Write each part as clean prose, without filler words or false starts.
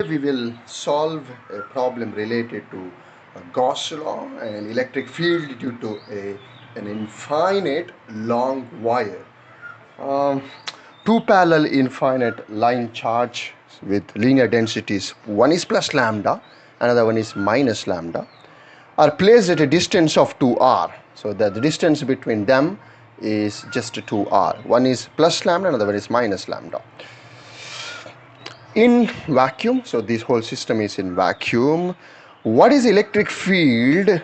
We will solve a problem related to Gauss law and electric field due to an infinite long wire. Um, Two parallel infinite line charge with linear densities, one is plus lambda, another one is minus lambda, are placed at a distance of 2r. So that the distance between them is just 2r. One is plus lambda, another one is minus lambda. In vacuum, so this whole system is in vacuum, what is electric field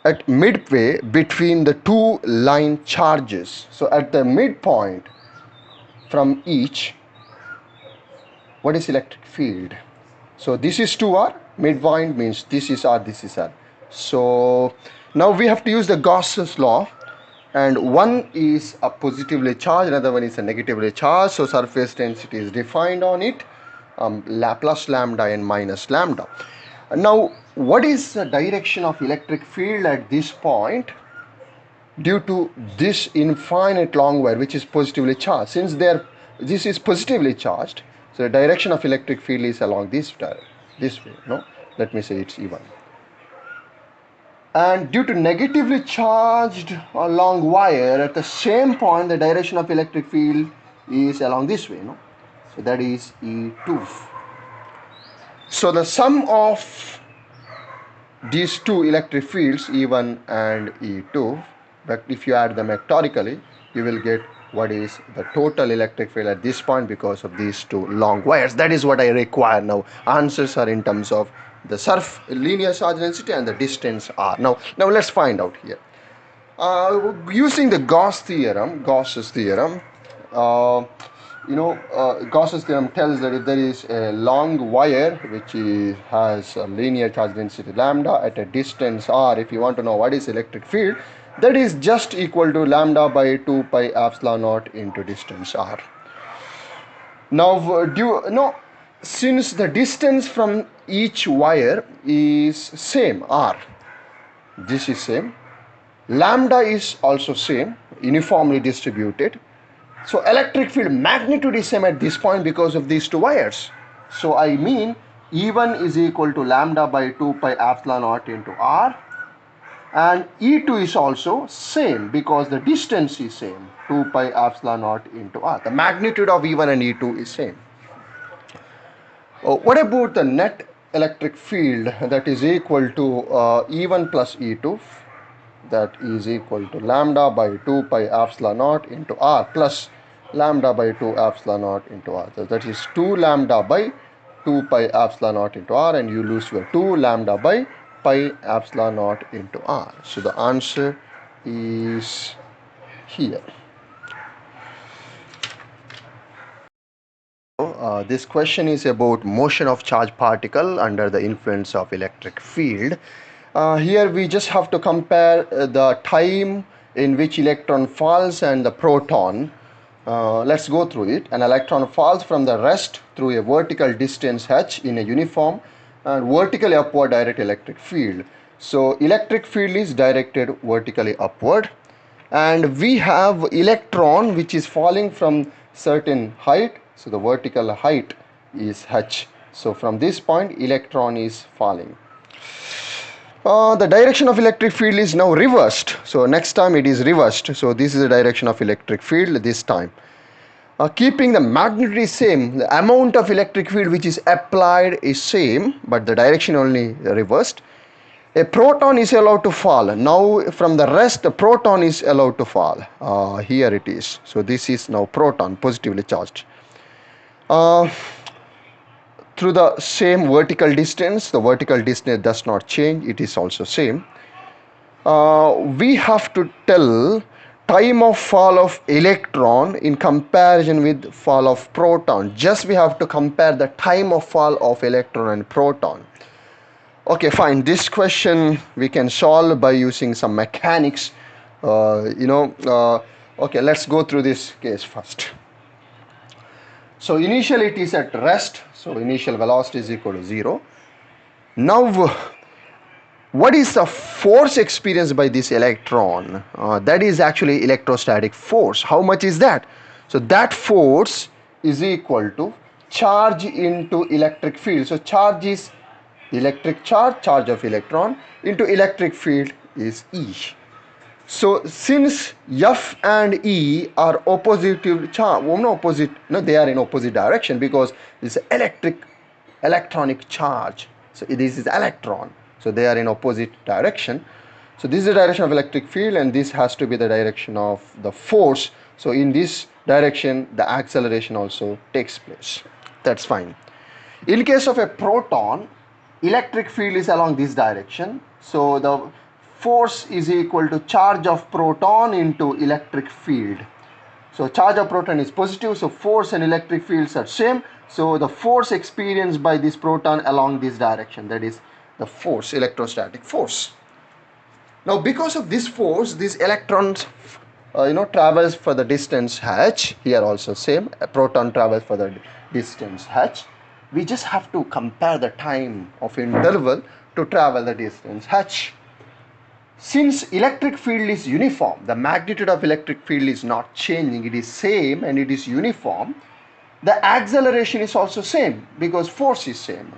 at midway between the two line charges? So at the midpoint from each, what is electric field? So this is 2r, midpoint means this is r, this is r. So now we have to use the Gauss's law, and one is a positively charged, another one is a negatively charged. So surface density is defined on it, plus lambda and minus lambda. Now what is the direction of electric field at this point due to this infinite long wire which is positively charged? Since this is positively charged, so the direction of electric field is along this way. No, let me say it's even. And due to negatively charged long wire, at the same point the direction of electric field is along this way. No, so that is E2. So the sum of these two electric fields, E1 and E2, but if you add them vectorically, you will get what is the total electric field at this point because of these two long wires. That is what I require now. Answers are in terms of the linear charge density and the distance r. Now let's find out here. Using the Gauss's theorem, Gauss's theorem tells that if there is a long wire which has a linear charge density lambda at a distance r, if you want to know what is electric field, that is just equal to lambda by 2 pi epsilon naught into distance r. Now, since the distance from each wire is same, r, this is same, lambda is also same, uniformly distributed. So electric field magnitude is same at this point because of these two wires. So I mean E1 is equal to lambda by 2 pi epsilon naught into r, and E2 is also same because the distance is same, 2 pi epsilon naught into r. The magnitude of E1 and E2 is same. What about the net electric field? That is equal to E1 plus E2, that is equal to lambda by 2 pi epsilon naught into r plus lambda by 2 epsilon naught into r. So that is 2 lambda by 2 pi epsilon naught into r, and you lose your 2 lambda by pi epsilon naught into r. So the answer is here. This question is about motion of charged particle under the influence of electric field. Here we just have to compare the time in which electron falls and the proton. Let's go through it. An electron falls from the rest through a vertical distance h in a uniform and vertically upward direct electric field. So electric field is directed vertically upward, and we have electron which is falling from certain height. So the vertical height is h. So from this point electron is falling. The direction of electric field is now reversed. So next time it is reversed. So this is the direction of electric field this time. Keeping the magnitude same, the amount of electric field which is applied is same, but the direction only reversed. A proton is allowed to fall. Now from the rest, the proton is allowed to fall. Here it is. So this is now proton, positively charged. Through the same vertical distance, the vertical distance does not change, it is also same. We have to tell time of fall of electron in comparison with fall of proton. Just we have to compare the time of fall of electron and proton. Okay, fine. This question we can solve by using some mechanics. Okay, let's go through this case first. So initially it is at rest, so initial velocity is equal to 0. Now what is the force experienced by this electron? That is actually electrostatic force. How much is that? So that force is equal to charge into electric field. So charge is electric charge, charge of electron into electric field is E. So since F and E are oppositive charge, they are in opposite direction because this electronic charge. So this is electron. So they are in opposite direction. So this is the direction of electric field, and this has to be the direction of the force. So in this direction, the acceleration also takes place. That's fine. In case of a proton, electric field is along this direction. So the force is equal to charge of proton into electric field. So charge of proton is positive, so force and electric fields are same. So the force experienced by this proton along this direction, that is the force, electrostatic force. Now because of this force, this electrons travels for the distance h. Here also same, a proton travels for the distance h. We just have to compare the time of interval to travel the distance h. Since electric field is uniform, the magnitude of electric field is not changing, it is same and it is uniform. The acceleration is also same because force is same,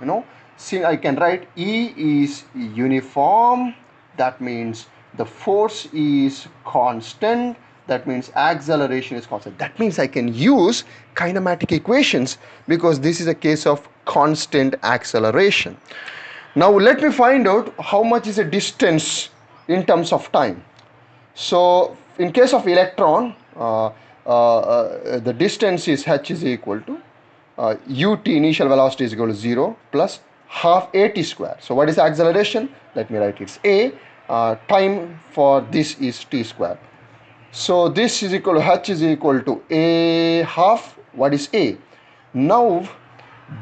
See, I can write E is uniform, that means the force is constant, that means acceleration is constant. That means I can use kinematic equations because this is a case of constant acceleration. Now let me find out how much is the distance in terms of time. So in case of electron, the distance is h is equal to ut, initial velocity is equal to 0 plus half at square. So what is acceleration? Let me write it's a. Time for this is t square. So this is equal to h is equal to a half. What is a? Now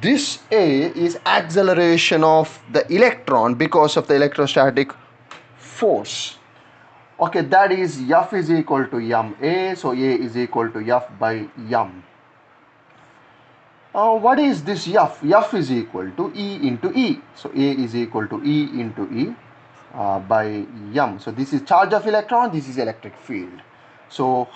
this a is acceleration of the electron because of the electrostatic force. Okay, that is F is equal to ma, so a is equal to F by m. What is this F? F is equal to E into E. So a is equal to E into E by m. So this is charge of electron, this is electric field. So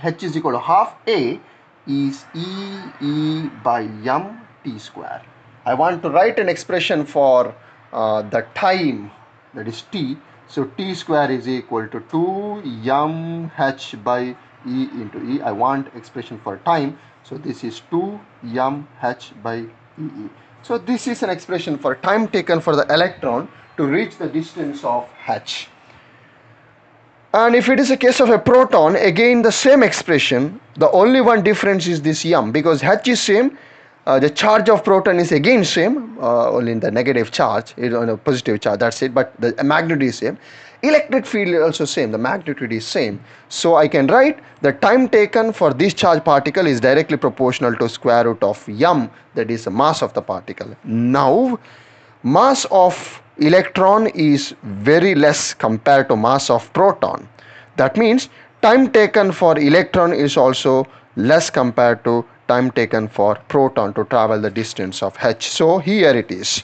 h is equal to half a is E by m t square. I want to write an expression for the time, that is t. So t square is equal to 2 m h by E into E. I want expression for time. So this is 2 m h by E. So this is an expression for time taken for the electron to reach the distance of h. And if it is a case of a proton, again the same expression. The only one difference is this m, because h is same. The charge of proton is again same, only in the negative charge, on a positive charge, that's it, but the magnitude is same. Electric field is also same, the magnitude is same. So I can write the time taken for this charged particle is directly proportional to square root of m, that is the mass of the particle. Now mass of electron is very less compared to mass of proton. That means time taken for electron is also less compared to time taken for proton to travel the distance of h. So here it is.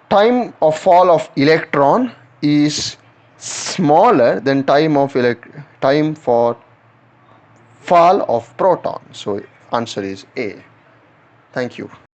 Time of fall of electron is smaller than time for fall of proton. So answer is A. Thank you.